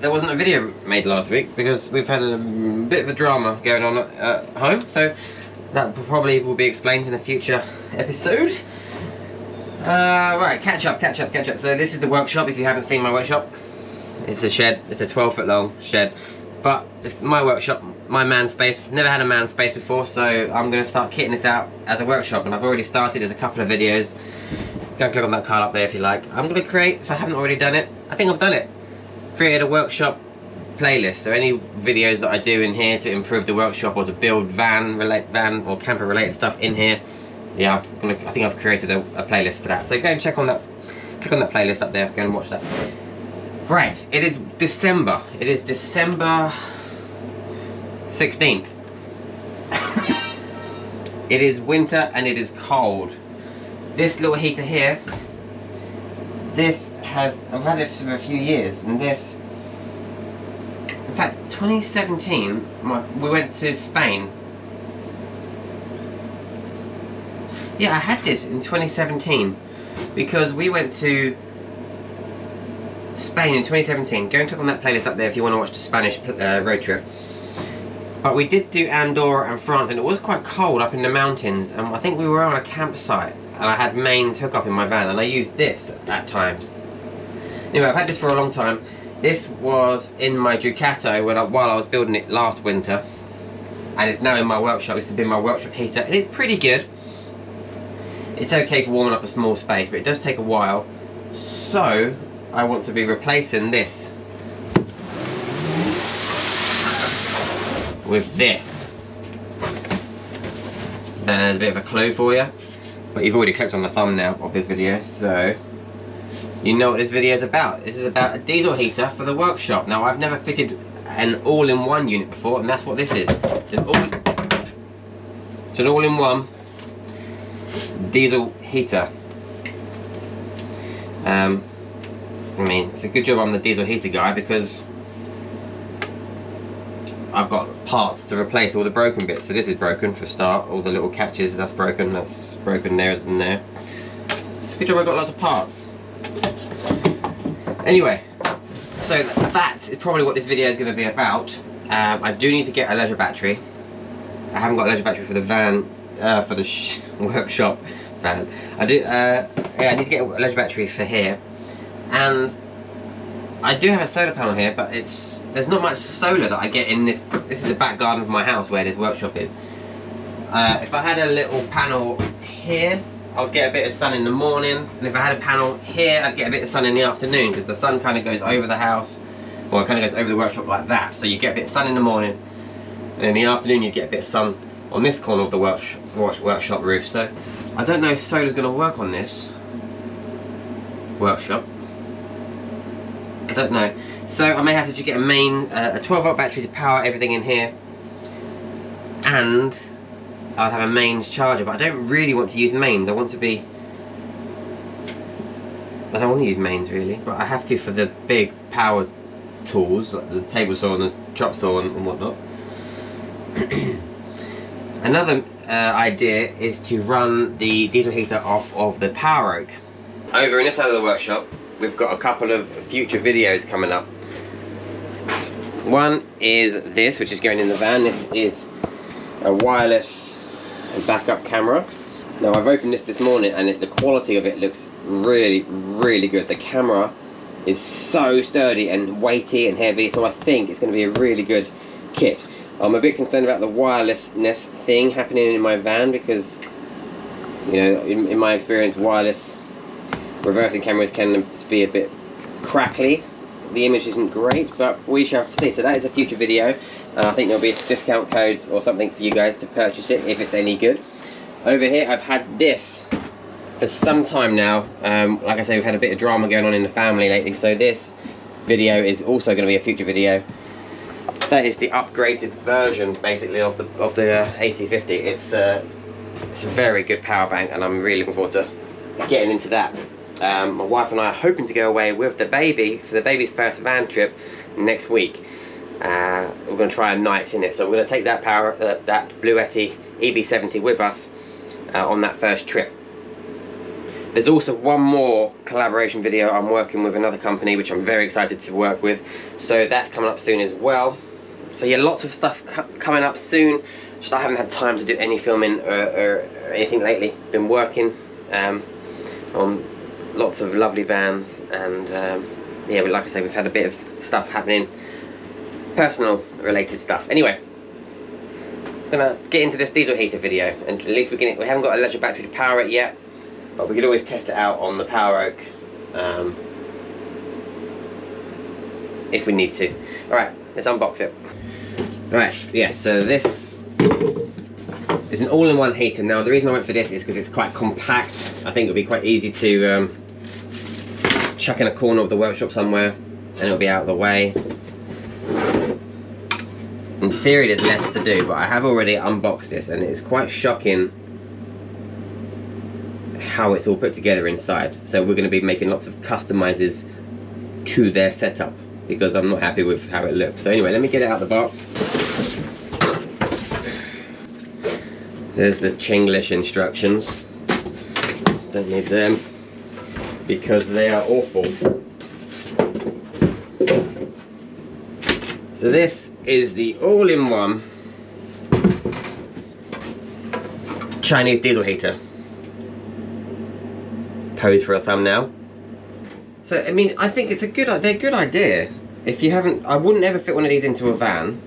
there wasn't a video made last week because we've had a bit of a drama going on at home, so that probably will be explained in a future episode. Right, catch up. So this is the workshop, if you haven't seen my workshop. It's a shed, it's a 12-foot long shed, but it's my workshop, my man space. Never had a man space before, so I'm going to start kitting this out as a workshop, and I've already started. There's a couple of videos. Go and click on that card up there if you like. I'm going to create, if I haven't already done it, I think I've done it, created a workshop playlist. So any videos that I do in here to improve the workshop or to build van or camper related stuff in here, yeah, I think I've created a playlist for that. So go and check on that, click on that playlist up there, go and watch that. Right, it is December. It is December 16th. It is winter and it is cold. This little heater here, I've had it for a few years, and this, in fact, 2017, we went to Spain. Yeah, I had this in 2017 because we went to Spain in 2017. Go and click on that playlist up there if you want to watch the Spanish road trip. But we did do Andorra and France, and it was quite cold up in the mountains, and I think we were on a campsite, and I had mains hook up in my van, and I used this at times. Anyway, I've had this for a long time. This was in my Ducato while I was building it last winter, and it's now in my workshop. This has been my workshop heater, and it's pretty good. It's okay for warming up a small space, but it does take a while. So I want to be replacing this with this. There's a bit of a clue for you, but you've already clicked on the thumbnail of this video, so you know what this video is about. This is about a diesel heater for the workshop. Now, I've never fitted an all-in-one unit before, and that's what this is. It's an all-in-one diesel heater. I mean, it's a good job I'm the diesel heater guy, because I've got parts to replace all the broken bits. So this is broken for a start, all the little catches, that's broken there and there. It's a good job I've got lots of parts. Anyway, so that is probably what this video is going to be about. I do need to get a leisure battery. I haven't got a leisure battery for the van, for the workshop van. I need to get a leisure battery for here. And I do have a solar panel here, but there's not much solar that I get in this. This is the back garden of my house where this workshop is. If I had a little panel here, I'd get a bit of sun in the morning, and if I had a panel here, I'd get a bit of sun in the afternoon, because the sun kind of goes over the house, or it kind of goes over the workshop like that. So you get a bit of sun in the morning, and in the afternoon you get a bit of sun on this corner of the workshop roof. So I don't know if solar's going to work on this workshop. I don't know. So I may have to get a 12-volt battery to power everything in here, and I'll have a mains charger. But I don't really want to use mains. I don't want to use mains really, but I have to for the big power tools like the table saw and the chop saw and whatnot. Another idea is to run the diesel heater off of the power oak. Over in this side of the workshop, we've got a couple of future videos coming up. One is this, which is going in the van. This is a wireless backup camera. Now, I've opened this morning, and the quality of it looks really, really good. The camera is so sturdy and weighty and heavy, so I think it's going to be a really good kit. I'm a bit concerned about the wirelessness thing happening in my van, because, you know, in my experience, wireless reversing cameras can be a bit crackly. The image isn't great, but we shall see. So that is a future video, and I think there'll be discount codes or something for you guys to purchase it if it's any good. Over here, I've had this for some time now. Like I say, we've had a bit of drama going on in the family lately, so this video is also going to be a future video. That is the upgraded version, basically, of the AC50. It's a very good power bank, and I'm really looking forward to getting into that. My wife and I are hoping to go away with the baby for the baby's first van trip next week. We're going to try a night in it, so we're going to take that Bluetti EB70 with us on that first trip. There's also one more collaboration video I'm working with another company, which I'm very excited to work with, so that's coming up soon as well. So yeah, lots of stuff coming up soon. Just I haven't had time to do any filming or anything lately. Been working on lots of lovely vans, and yeah, like I say, we've had a bit of stuff happening, personal related stuff. Anyway, I'm gonna get into this diesel heater video, and at least we haven't got an electric battery to power it yet, but we could always test it out on the PowerOak if we need to. Alright, let's unbox it. Alright, yes, so this is an all-in-one heater. Now the reason I went for this is because it's quite compact. I think it'll be quite easy to chuck in a corner of the workshop somewhere and it'll be out of the way. In theory there's less to do, but I have already unboxed this and it's quite shocking how it's all put together inside. So we're going to be making lots of customizes to their setup because I'm not happy with how it looks. So anyway, let me get it out of the box. There's the Chinglish instructions. Don't need them because they are awful. So this is the all-in-one Chinese diesel heater. Pose for a thumbnail. So I mean, I think it's they're a good idea. If you haven't, I wouldn't ever fit one of these into a van.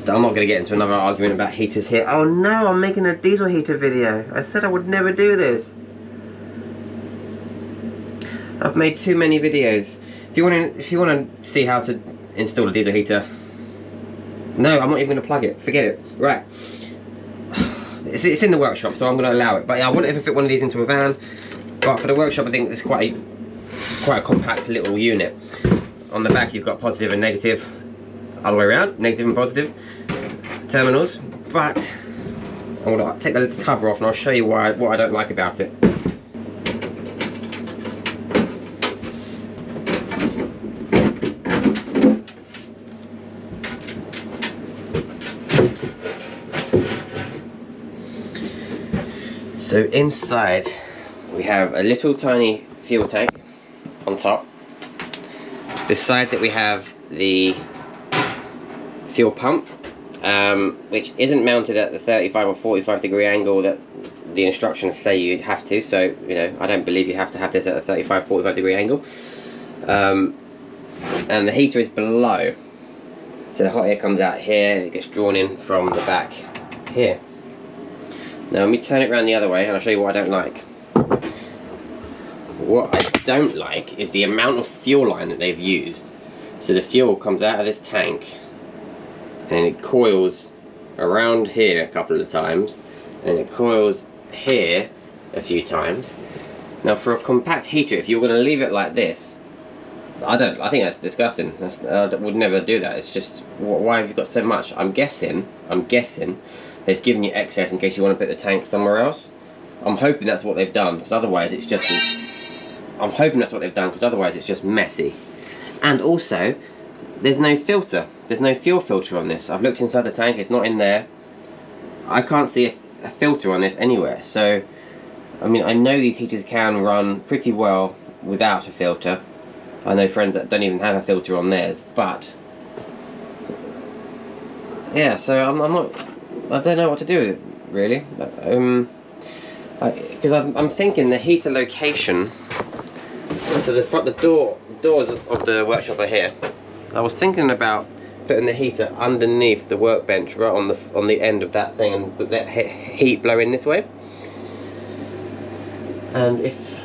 I'm not going to get into another argument about heaters here. Oh no, I'm making a diesel heater video. I said I would never do this. I've made too many videos. If you want to see how to install a diesel heater, no, I'm not even going to plug it. Forget it. Right. It's in the workshop, so I'm going to allow it. But yeah, I wouldn't ever fit one of these into a van. But for the workshop, I think it's quite a compact little unit. On the back, you've got positive and negative, other way around, negative and positive terminals. But I'm going to take the cover off, and I'll show you what I don't like about it. So inside we have a little tiny fuel tank on top. Beside it we have the fuel pump, which isn't mounted at the 35 or 45 degree angle that the instructions say you'd have to. So, you know, I don't believe you have to have this at a 35, 45 degree angle. And the heater is below. So the hot air comes out here and it gets drawn in from the back here. Now let me turn it around the other way and I'll show you what I don't like. What I don't like is the amount of fuel line that they've used. So the fuel comes out of this tank and it coils around here a couple of times and it coils here a few times. Now for a compact heater, if you're going to leave it like this, I think that's disgusting. I would never do that. It's just, why have you got so much? I'm guessing they've given you excess in case you want to put the tank somewhere else. I'm hoping that's what they've done, because otherwise it's just messy. And also, there's no filter. There's no fuel filter on this. I've looked inside the tank, it's not in there. I can't see a filter on this anywhere. So, I mean, I know these heaters can run pretty well without a filter. I know friends that don't even have a filter on theirs, but yeah, so I don't know what to do with it, really. Because I'm thinking the heater location, so the doors of the workshop are here. I was thinking about putting the heater underneath the workbench, right on the end of that thing, and let heat blow in this way. And if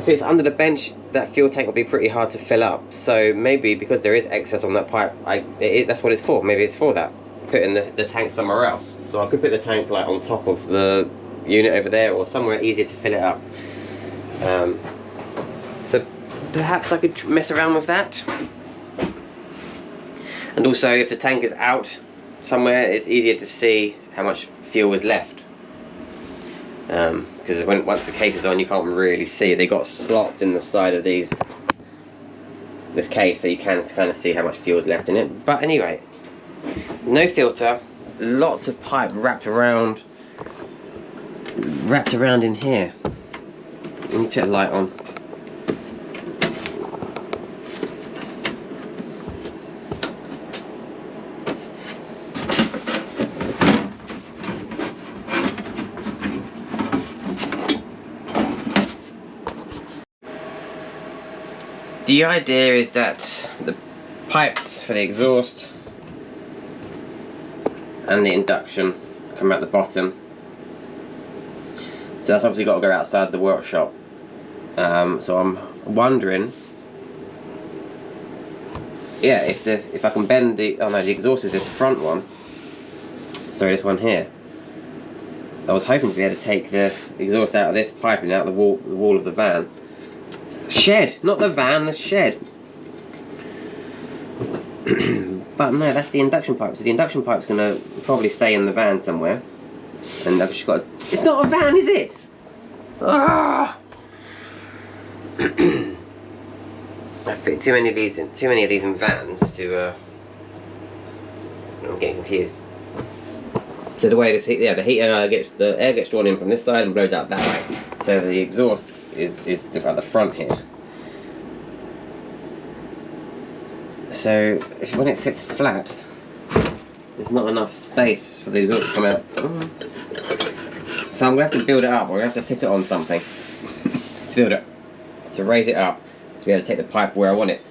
it's under the bench, that fuel tank will be pretty hard to fill up. So maybe because there is excess on that pipe, that's what it's for. Maybe it's for that. Putting the tank somewhere else. So I could put the tank like on top of the unit over there, or somewhere easier to fill it up. So perhaps I could mess around with that. And also, if the tank is out somewhere, it's easier to see how much fuel is left. Because once the case is on, you can't really see. They got slots in the side of this case, so you can kind of see how much fuel is left in it. But anyway, no filter, lots of pipe wrapped around in here. Let me check the light on. The idea is that the pipes for the exhaust and the induction come out the bottom, so that's obviously got to go outside the workshop. So I'm wondering, yeah, if I can bend the, oh no, the exhaust is this front one, sorry, this one here. I was hoping to be able to take the exhaust out of this piping out of the wall of the van. Shed, not the van, the shed. But no, that's the induction pipe. So the induction pipe's gonna probably stay in the van somewhere. And I've just got. It's not a van, is it? Ah! I fit too many of these in vans to. I'm getting confused. So the way this the air gets drawn in from this side and blows out that way. So the exhaust is at the front here. So when it sits flat, there's not enough space for the exhaust to come out. So I'm gonna have to build it up. We're gonna have to sit it on something to build it, to raise it up, to be able to take the pipe where I want it.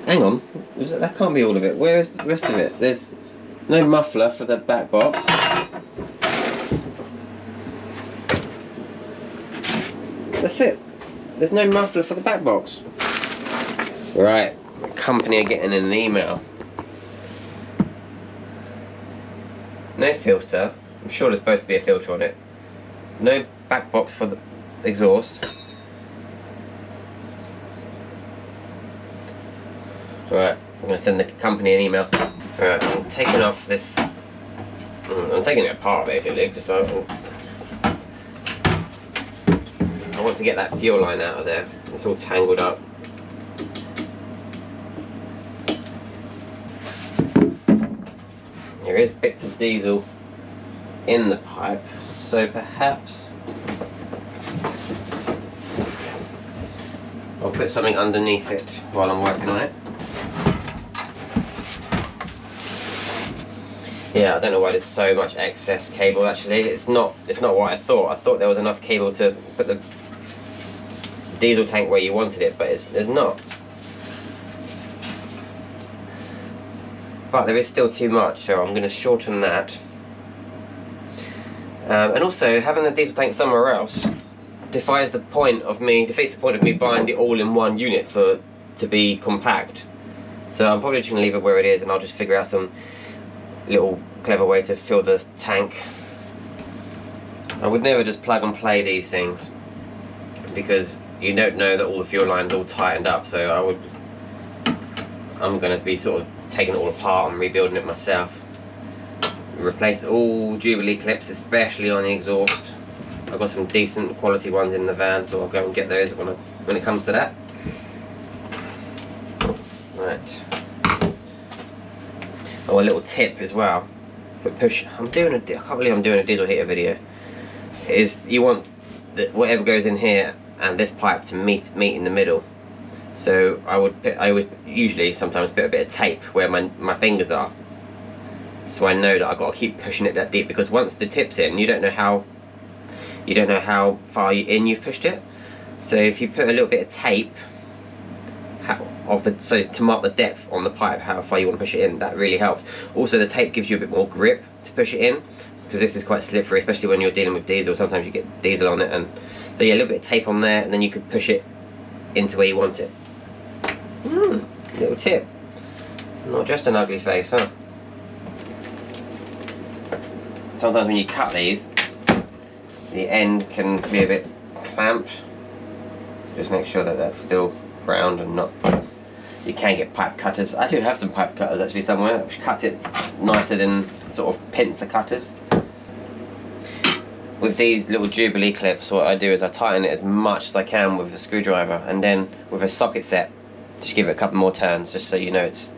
Hang on, that can't be all of it. Where's the rest of it? There's no muffler for the back box. That's it. There's no muffler for the back box. Right, the company are getting an email. No filter. I'm sure there's supposed to be a filter on it. No back box for the exhaust. Right, I'm going to send the company an email. Right, I'm taking off this. I'm taking it apart basically because I want to get that fuel line out of there. It's all tangled up. There is bits of diesel in the pipe, so perhaps I'll put something underneath it while I'm working on it. Yeah, I don't know why there's so much excess cable actually. It's not what I thought. I thought there was enough cable to put the diesel tank where you wanted it, but there's not. But there is still too much, so I'm going to shorten that. And also, having the diesel tank somewhere else defeats the point of me buying the all-in-one unit to be compact. So I'm probably just going to leave it where it is, and I'll just figure out some little clever way to fill the tank. I would never just plug and play these things, because you don't know that all the fuel lines are all tightened up, so I'm going to be sort of taking it all apart and rebuilding it myself. Replace all Jubilee clips, especially on the exhaust. I've got some decent quality ones in the van, so I'll go and get those when it comes to that. Right. Oh, a little tip as well. But I can't believe I'm doing a diesel heater video. Is you want whatever goes in here and this pipe to meet in the middle. So I would usually sometimes put a bit of tape where my fingers are, so I know that I've got to keep pushing it that deep, because once the tip's in, you don't know how far in you've pushed it. So if you put a little bit of tape so to mark the depth on the pipe, how far you want to push it in, that really helps. Also, the tape gives you a bit more grip to push it in, because this is quite slippery, especially when you're dealing with diesel. Sometimes you get diesel on it, and so yeah, a little bit of tape on there, and then you could push it into where you want it. Little tip. Not just an ugly face, huh? Sometimes when you cut these, the end can be a bit clamped. Just make sure that that's still round and not. You can get pipe cutters. I do have some pipe cutters actually somewhere, which cut it nicer than sort of pincer cutters. With these little Jubilee clips, what I do is I tighten it as much as I can with a screwdriver, and then with a socket set, just give it a couple more turns, just so you know it's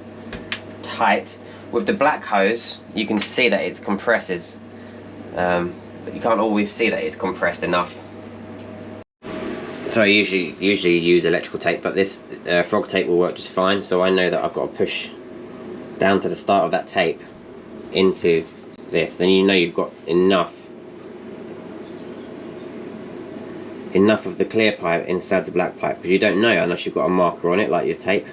tight. With the black hose, you can see that it compresses but you can't always see that it's compressed enough. So I usually use electrical tape, but this frog tape will work just fine. So I know that I've got to push down to the start of that tape into this. Then you know you've got enough of the clear pipe inside the black pipe, but you don't know unless you've got a marker on it like your tape.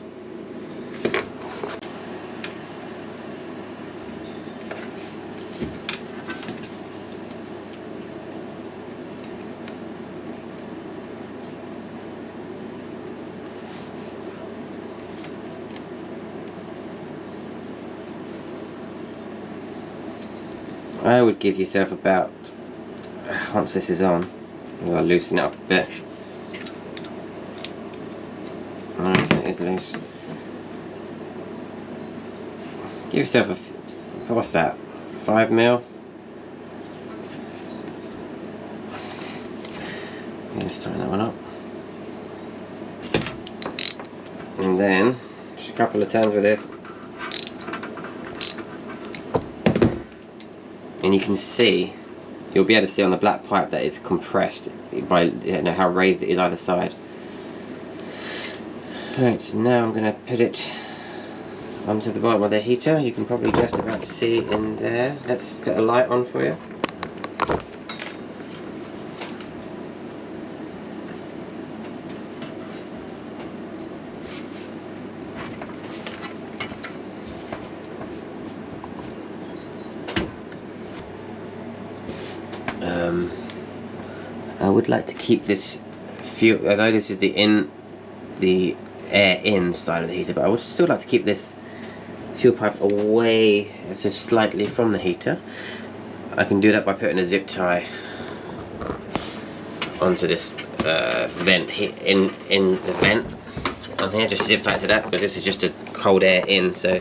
I would give yourself about, once this is on, I'll loosen it up a bit. Alright, it is loose. Give yourself a, what's that, 5 mil? Just tighten that one up. And then, just a couple of turns with this. And you can see, you'll be able to see on the black pipe that it's compressed by how raised it is either side. Right, so now I'm going to put it onto the bottom of the heater. You can probably just about see in there. Let's put a light on for you. I would like to keep this fuel. I know this is the air in side of the heater, but I would still like to keep this fuel pipe away so slightly from the heater. I can do that by putting a zip tie onto this vent in the vent on here. Just zip tie it to that because this is just a cold air in. So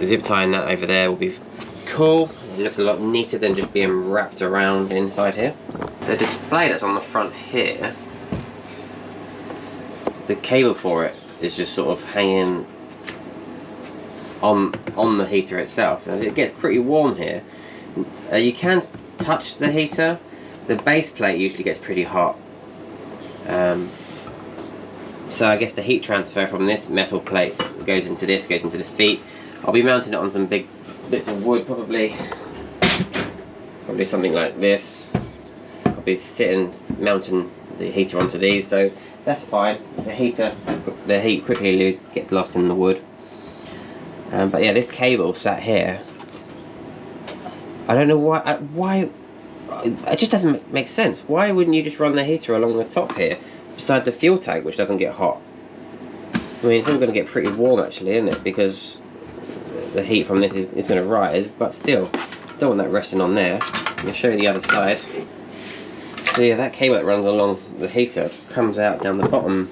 zip tying that over there will be cool. It looks a lot neater than just being wrapped around inside here. The display that's on the front here, the cable for it is just sort of hanging on the heater itself, and it gets pretty warm here. You can touch the heater. The base plate usually gets pretty hot, so I guess the heat transfer from this metal plate goes into this, goes into the feet. I'll be mounting it on some big bits of wood, probably something like this. I'll be mounting the heater onto these, so that's fine. The heat quickly gets lost in the wood. But yeah, this cable sat here. I don't know why. It just doesn't make sense. Why wouldn't you just run the heater along the top here, beside the fuel tank, which doesn't get hot? I mean, it's all going to get pretty warm actually, isn't it? Because the heat from this is going to rise, but still, don't want that resting on there. Let me show you the other side. So yeah, that cable that runs along the heater comes out down the bottom,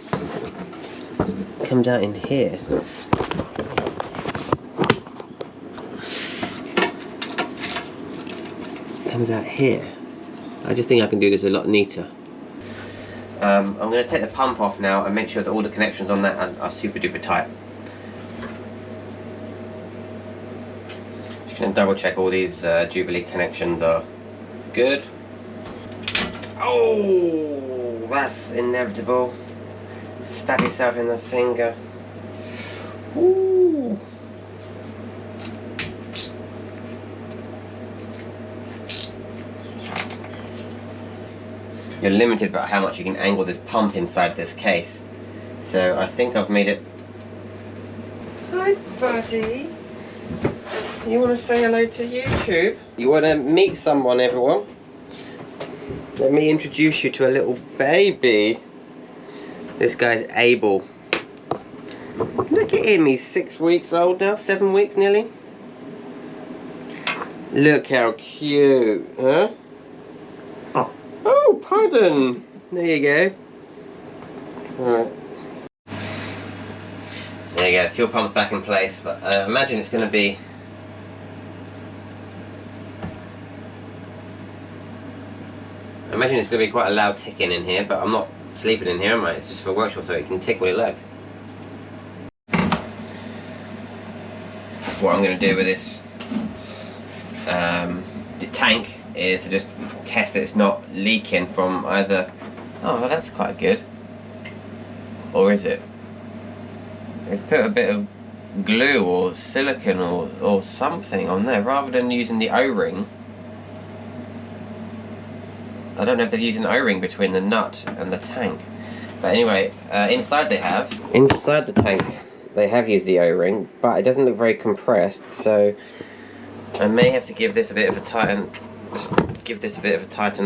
comes out in here. Comes out here. I just think I can do this a lot neater. I'm going to take the pump off now and make sure that all the connections on that are super duper tight. Just going to double check all these Jubilee connections are good. Oh, that's inevitable. Stab yourself in the finger. Ooh. You're limited about how much you can angle this pump inside this case. So I think I've made it. Hi buddy. You want to say hello to YouTube? You want to meet someone, everyone? Let me introduce you to a little baby. This guy's Abel. Look at him, he's 6 weeks old now, 7 weeks nearly. Look how cute, huh? Oh, pardon. There you go. Alright. There you go, fuel pump's back in place, but I imagine it's going to be... I imagine it's going to be quite a loud ticking in here, but I'm not sleeping in here, am I? It's just for a workshop, so it can tick what it likes. What I'm going to do with this tank is to just test that it's not leaking from either. Oh, well, that's quite good. Or is it? They've put a bit of glue or silicone or something on there rather than using the O-ring. I don't know if they're using an O-ring between the nut and the tank. But anyway, inside the tank they have used the O-ring, but it doesn't look very compressed, so I may have to give this a bit of a tighten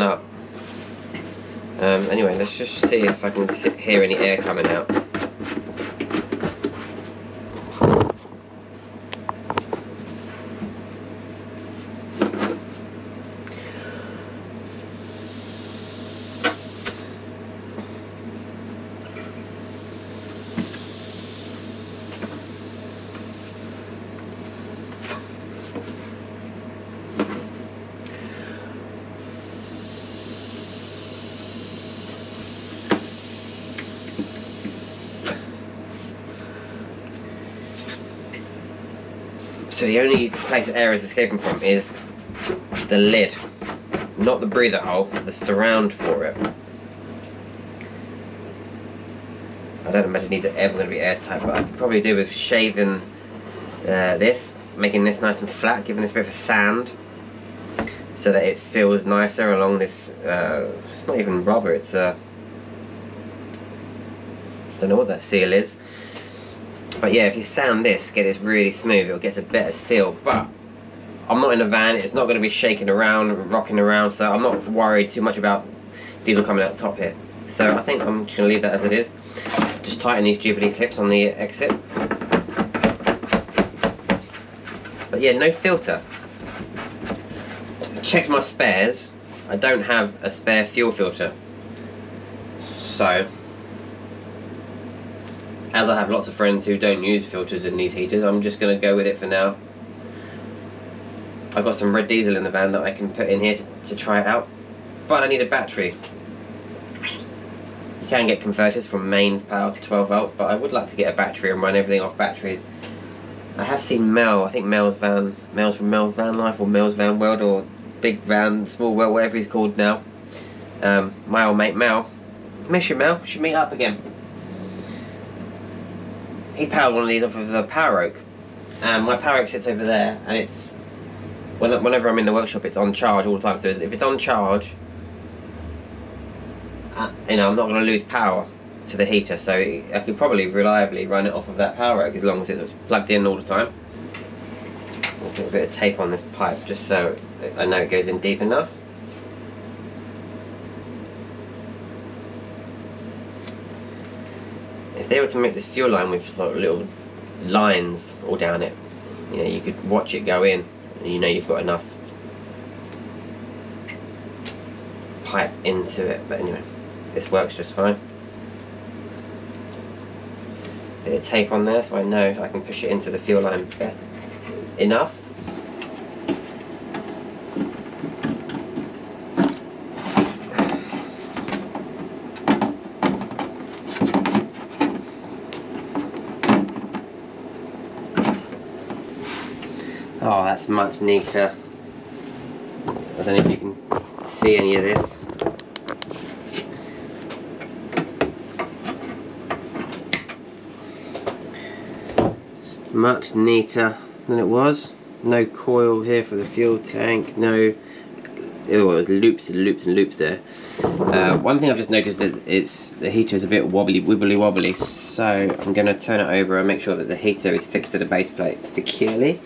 up. Anyway, let's just see if I can hear any air coming out. So the only place that air is escaping from is the lid, not the breather hole, the surround for it. I don't imagine these are ever going to be airtight, but I could probably do with shaving this, making this nice and flat, giving this a bit of a sand, so that it seals nicer along this, it's not even rubber, it's don't know what that seal is. But yeah, if you sand this, get it really smooth, it gets a better seal. But I'm not in a van, it's not going to be shaking around, rocking around, so I'm not worried too much about diesel coming out the top here. So I think I'm just going to leave that as it is. Just tighten these Jubilee clips on the exit. But yeah, no filter. Checked my spares, I don't have a spare fuel filter. So, as I have lots of friends who don't use filters in these heaters, I'm just going to go with it for now. I've got some red diesel in the van that I can put in here to try it out. But I need a battery. You can get converters from mains power to 12 volts, but I would like to get a battery and run everything off batteries. I have seen Mel, I think Mel's from Mel's Van Life or Mel's Van World or Big Van, Small World, whatever he's called now. My old mate Mel. Miss you, Mel. Should meet up again. He powered one of these off of the Power Oak. My Power Oak sits over there, and it's whenever I'm in the workshop, it's on charge all the time. So if it's on charge, you know, I'm not going to lose power to the heater. So I could probably reliably run it off of that Power Oak as long as it's plugged in all the time. I'll put a bit of tape on this pipe just so I know it goes in deep enough. If they were to make this fuel line with sort of little lines all down it, you know, you could watch it go in, and you know you've got enough pipe into it. But anyway, this works just fine. Bit of tape on there so I know I can push it into the fuel line enough. Oh, that's much neater. I don't know if you can see any of this. It's much neater than it was. No coil here for the fuel tank. No, it was loops and loops and loops there. One thing I've just noticed is the heater is a bit wibbly wobbly. So I'm going to turn it over and make sure that the heater is fixed to the base plate securely.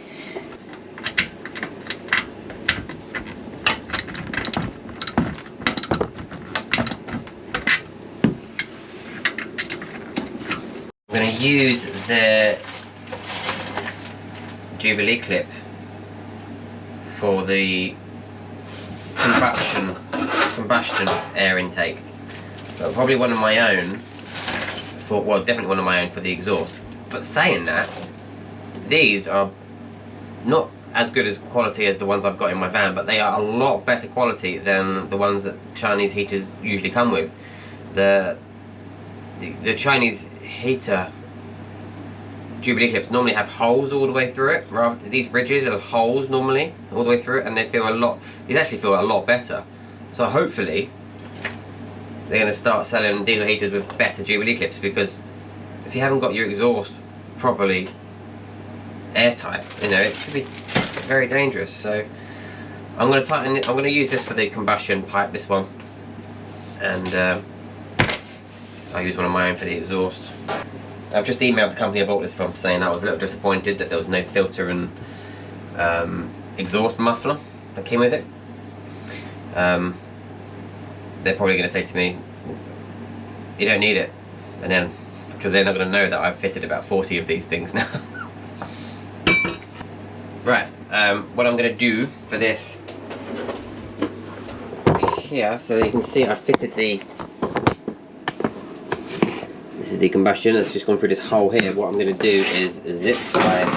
I'm going to use the Jubilee clip for the combustion air intake, but probably one of my own for, well, definitely one of my own for the exhaust. But saying that, these are not as good as quality as the ones I've got in my van, but they are a lot better quality than the ones that Chinese heaters usually come with. The Chinese heater Jubilee clips normally have holes all the way through it. Rather, these ridges have holes normally all the way through it, and they feel these actually feel a lot better. So hopefully they're going to start selling diesel heaters with better Jubilee clips, because if you haven't got your exhaust properly airtight, you know, it could be very dangerous. So I'm going to tighten it. I'm going to use this for the combustion pipe, this one, and I'll use one of my own for the exhaust. I've just emailed the company I bought this from, saying I was a little disappointed that there was no filter and exhaust muffler that came with it. They're probably going to say to me, you don't need it, and then, because they're not going to know that I've fitted about 40 of these things now. Right, what I'm going to do for this here, so that you can see I've fitted this is the combustion. It's just gone through this hole here. What I'm going to do is zip tie it.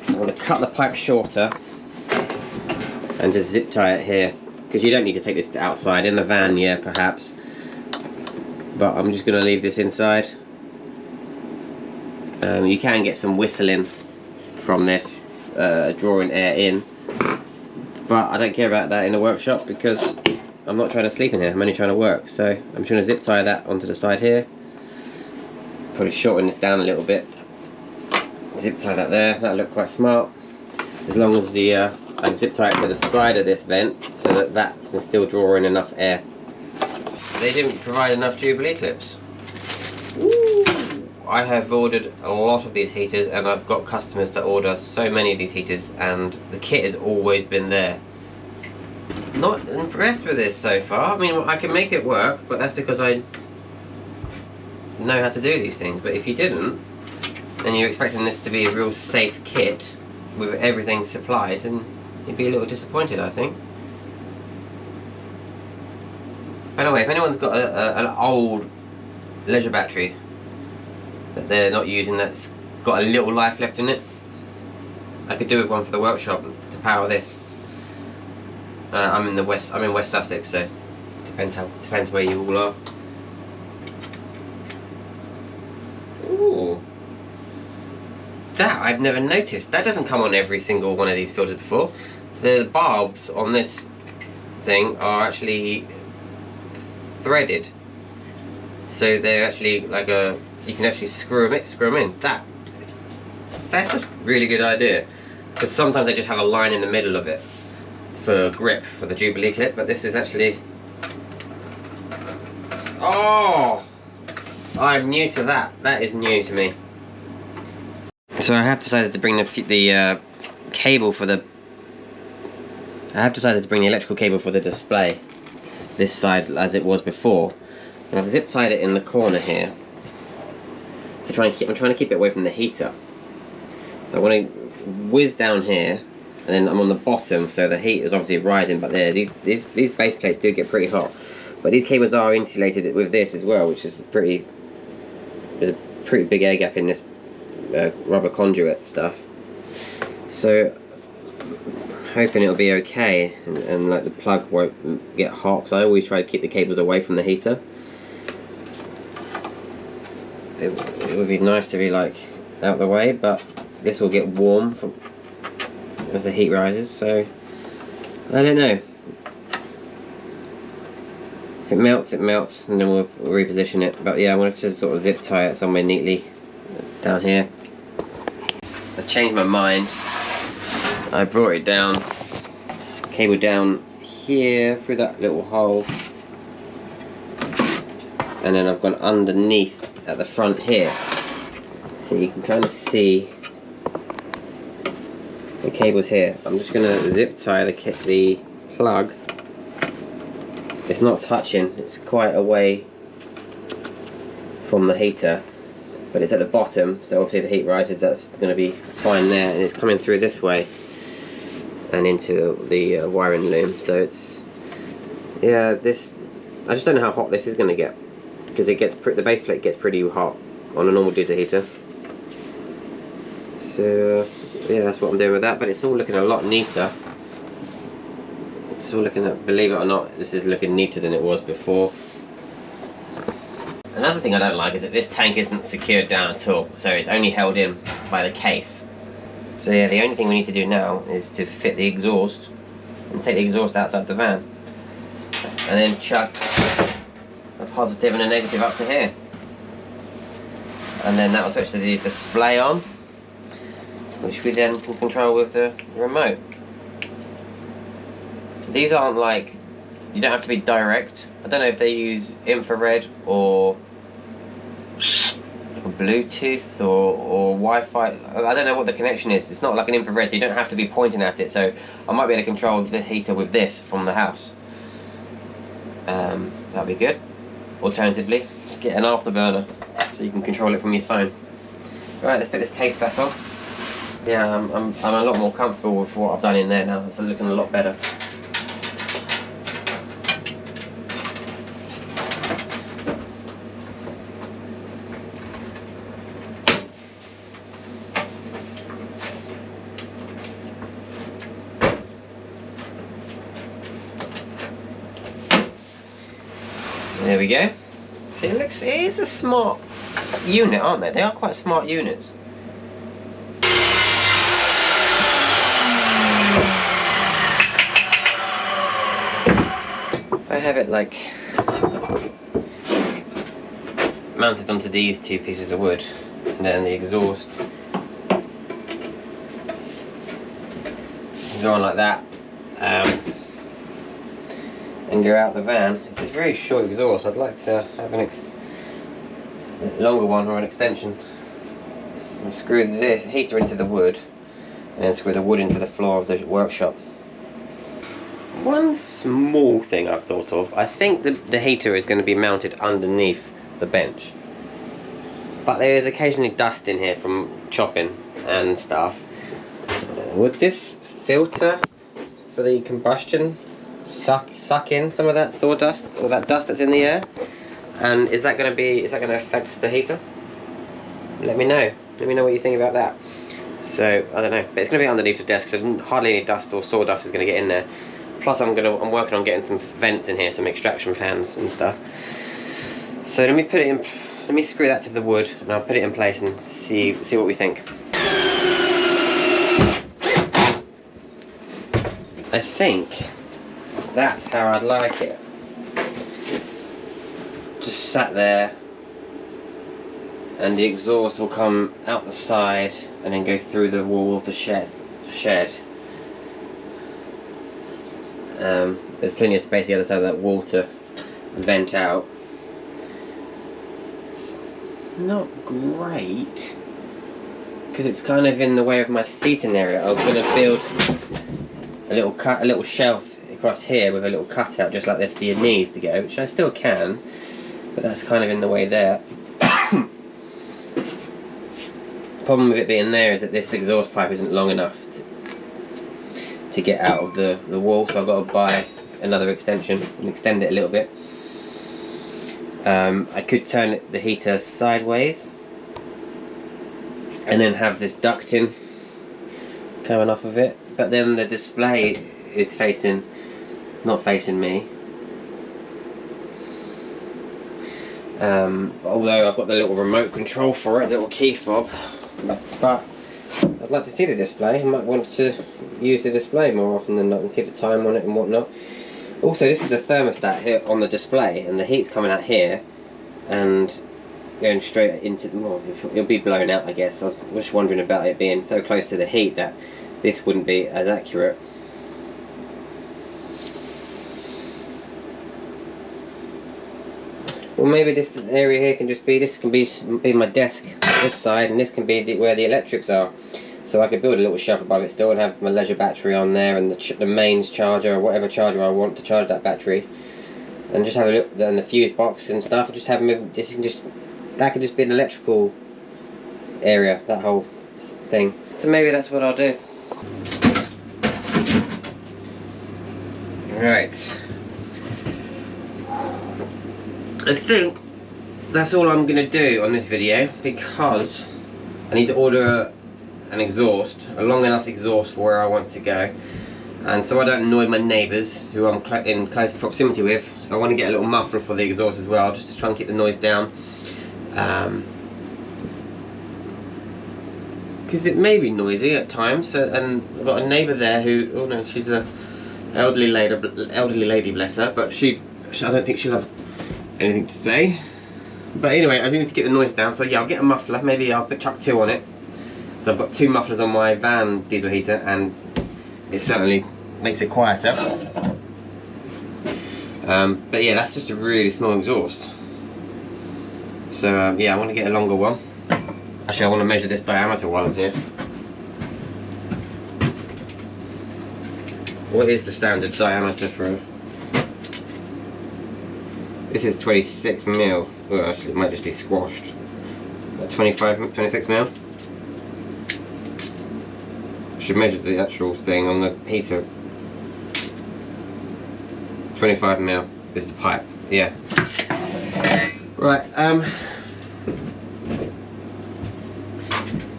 I'm going to cut the pipe shorter and just zip tie it here, because you don't need to take this outside. In the van, yeah, perhaps, but I'm just going to leave this inside. You can get some whistling from this, drawing air in, but I don't care about that in the workshop, because I'm not trying to sleep in here, I'm only trying to work. So I'm just going to zip tie that onto the side here. Probably shorten this down a little bit. Zip tie that there, that'll look quite smart. As long as I zip tie it to the side of this vent, so that that can still draw in enough air. They didn't provide enough Jubilee clips. Ooh. I have ordered a lot of these heaters, and I've got customers to order so many of these heaters, and the kit has always been there. Not impressed with this so far. I mean, I can make it work, but that's because I know how to do these things. But if you didn't, and you're expecting this to be a real safe kit with everything supplied, then you'd be a little disappointed, I think. By the way, if anyone's got an old leisure battery that they're not using, that's got a little life left in it, I could do with one for the workshop to power this. I'm in West Sussex, so depends where you all are. Ooh, that I've never noticed. That doesn't come on every single one of these filters before. The barbs on this thing are actually threaded, so they're actually like you can actually screw them in. That's a really good idea, because sometimes they just have a line in the middle of it for grip for the Jubilee clip, but this is actually, oh, I'm new to that. That is new to me. So I have decided to bring the cable for the. I have decided to bring the electrical cable for the display this side as it was before, and I've zip tied it in the corner here to try and I'm trying to keep it away from the heater. So I want to whiz down here, and then I'm on the bottom, so the heat is obviously rising. But there, these base plates do get pretty hot. But these cables are insulated with this as well, which is there's a pretty big air gap in this rubber conduit stuff. So hoping it'll be okay, and like the plug won't get hot, because I always try to keep the cables away from the heater. It would be nice to be like out of the way, but this will get warm as the heat rises, so I don't know. If it melts, it melts, and then we'll reposition it. But yeah, I wanted to sort of zip tie it somewhere neatly down here. I've changed my mind. I brought it down, cable down here through that little hole, and then I've gone underneath at the front here, so you can kind of see the cables here. I'm just going to zip tie the plug. It's not touching, it's quite away from the heater, but it's at the bottom, so obviously the heat rises, that's going to be fine there, and it's coming through this way and into the wiring loom. So it's, yeah, this, I just don't know how hot this is going to get, because it gets the base plate gets pretty hot on a normal diesel heater. So yeah, that's what I'm doing with that, but it's all looking a lot neater. It's all looking, believe it or not, this is looking neater than it was before. And Another thing I don't like is that this tank isn't secured down at all, so it's only held in by the case. So yeah, the only thing we need to do now is to fit the exhaust and take the exhaust outside the van, and then chuck a positive and a negative up to here, and then that'll switch to the display on, which we then can control with the remote. These aren't like, you don't have to be direct. I don't know if they use infrared or like a Bluetooth or Wi-Fi. I don't know what the connection is. It's not like an infrared, so you don't have to be pointing at it. So I might be able to control the heater with this from the house. That'd be good. Alternatively, get an afterburner so you can control it from your phone. Right, let's put this case back on. Yeah, I'm a lot more comfortable with what I've done in there now. It's looking a lot better. There we go. See, it is a smart unit, aren't they? They are quite smart units. If I have it like mounted onto these two pieces of wood, and then the exhaust go on like that, and go out the van. It's a very short exhaust. I'd like to have a longer one or an extension. And screw the heater into the wood, and then screw the wood into the floor of the workshop. One small thing I've thought of, I think the heater is going to be mounted underneath the bench, but there is occasionally dust in here from chopping and stuff. Would this filter for the combustion suck in some of that sawdust or that dust that's in the air? And is that going to affect the heater? Let me know what you think about that. So I don't know, but it's going to be underneath the desk, so hardly any dust or sawdust is going to get in there. Plus I'm working on getting some vents in here, some extraction fans and stuff. So let me screw that to the wood, and I'll put it in place and see what we think. I think that's how I'd like it. Just sat there, and the exhaust will come out the side and then go through the wall of the shed. There's plenty of space the other side of that wall to vent out. It's not great because it's kind of in the way of my seating area. I was going to build a little shelf across here with a little cutout just like this for your knees to go, which I still can, but that's kind of in the way there. Problem with it being there is that this exhaust pipe isn't long enough to get out of the wall, so I've got to buy another extension and extend it a little bit. I could turn the heater sideways and then have this ducting coming off of it, but then the display is not facing me. Although I've got the little remote control for it, the little key fob, but I'd like to see the display. I might want to use the display more often than not and see the time on it and whatnot. Also, this is the thermostat here on the display, and the heat's coming out here and going straight into the, well, it'll be blown out, I guess. I was just wondering about it being so close to the heat that this wouldn't be as accurate. Well, maybe this area here can just be, this can be my desk this side, and this can be where the electrics are. So I could build a little shelf above it still and have my leisure battery on there, and the mains charger or whatever charger I want to charge that battery, and just have a look, and the fuse box and stuff. Just have them. That could just be an electrical area, that whole thing. So maybe that's what I'll do. Right. I think that's all I'm going to do on this video, because I need to order an exhaust, a long enough exhaust for where I want to go, And so I don't annoy my neighbours who I'm in close proximity with, I want to get a little muffler for the exhaust as well, just to try and keep the noise down. Because it may be noisy at times, and I've got a neighbour there who, oh no, she's a elderly lady, bless her, but I don't think she'll have anything to say. But anyway, I do need to get the noise down, so yeah, I'll get a muffler. Maybe I'll chuck 2 on it. So I've got 2 mufflers on my van diesel heater, and it certainly makes it quieter. But yeah, that's just a really small exhaust. So yeah, I want to get a longer one. Actually, I want to measure this diameter while I'm here. What is the standard diameter for a... This is 26 mil. Well, actually, it might just be squashed. 26 mil. I should measure the actual thing on the heater. 25 mil is the pipe. Yeah. Right.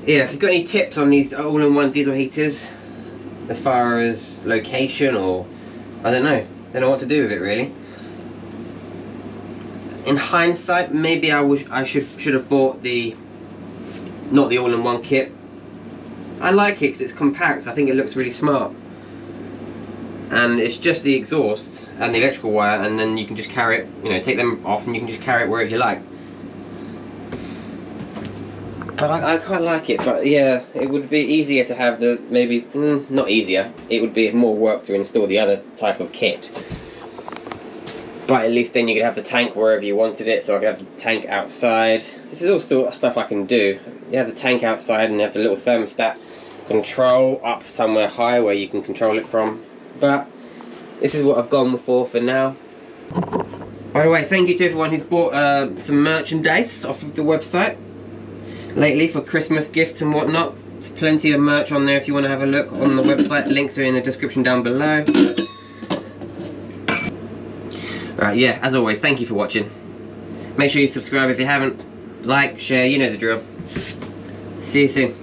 Yeah, if you've got any tips on these all-in-one diesel heaters, as far as location, or I don't know what to do with it really. In hindsight, maybe I should have bought not the all-in-one kit. I like it because it's compact. I think it looks really smart, and it's just the exhaust and the electrical wire, and then you can just carry it. You know, take them off, and you can just carry it wherever you like. But I quite like it, but yeah, it would be easier to have not easier, it would be more work to install the other type of kit. But at least then you could have the tank wherever you wanted it, so I could have the tank outside. This is all still stuff I can do. You have the tank outside and you have the little thermostat control up somewhere high where you can control it from. But this is what I've gone for now. By the way, thank you to everyone who's bought some merchandise off of the website lately for Christmas gifts and whatnot. There's plenty of merch on there if you want to have a look on the website. Links are in the description down below. Right, yeah, as always, thank you for watching. Make sure you subscribe if you haven't. Like, share, you know the drill. See you soon.